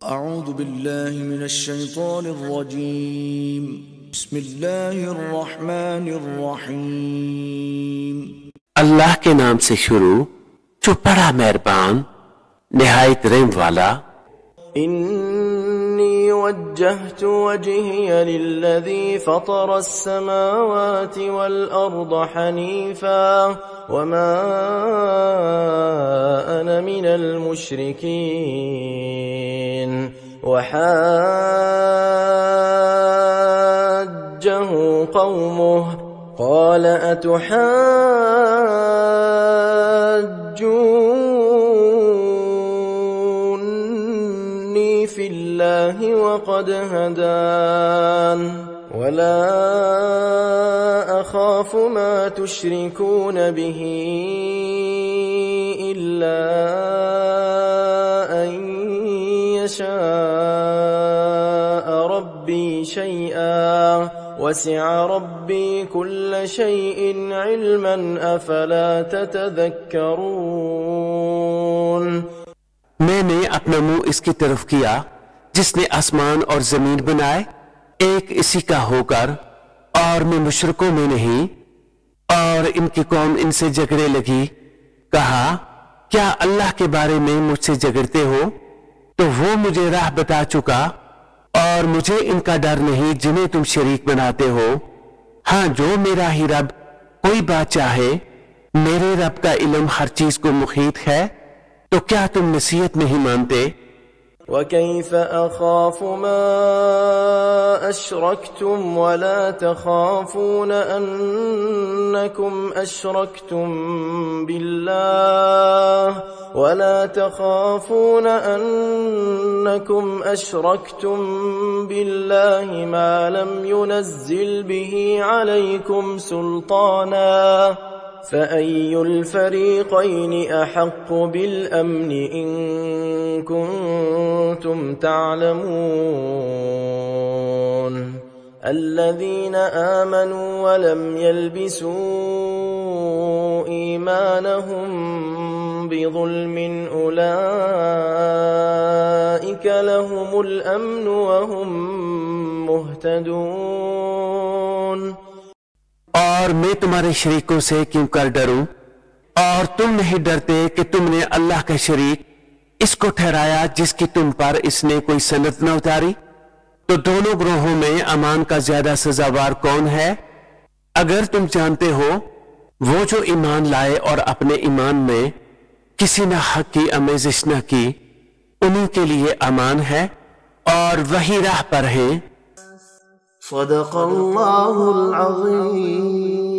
أعوذ بالله من الشيطان الرجيम بسم الله الرحمن الرحيم। अल्लाह के नाम से शुरू जो बड़ा मेहरबान निहायत रहम वाला। إني وجهت وجهي للذي فطر السماوات والأرض حنيفا وما أنا من المشركين وحاجه قومه قال أتحاجوني في الله وقد هدان ولا أخاف ما تشركون به إلا أن يشاء ربي شيئا وسع ربي كل شيء علما أفلا تتذكرون। मैंने अपना मुंह इसकी तरफ किया जिसने आसमान और जमीन बनाए एक इसी का होकर, और मैं मुशरिकों में नहीं। और इनकी कौम इनसे झगड़े लगी। कहा, क्या अल्लाह के बारे में मुझसे झगड़ते हो? तो वो मुझे राह बता चुका और मुझे इनका डर नहीं जिन्हें तुम शरीक बनाते हो। हाँ, जो मेरा ही रब कोई बात चाहे, मेरे रब का इल्म हर चीज को मुहीत है। तो क्या तुम नसीहत नहीं मानते? وكيف أخاف ما أشركتم ولا تخافون أنكم أشركتم بالله ما لم ينزل به عليكم سلطانا فأي الفريقين أحق بالأمن إن كنتم تعلمون الذين آمنوا ولم يلبسوا إيمانهم بظلم أولئك لهم الأمن وهم مهتدون। और मैं तुम्हारे शरीकों से क्यों कर डरूं? और तुम नहीं डरते कि तुमने अल्लाह का शरीक इसको ठहराया जिसकी तुम पर इसने कोई सनत न उतारी। तो दोनों ग्रोहों में अमान का ज्यादा सजावार कौन है? अगर तुम जानते हो, वो जो ईमान लाए और अपने ईमान में किसी न हक की आमेजिश न की, उन्हीं के लिए अमान है और वही राह पर है। صدق الله العظيم।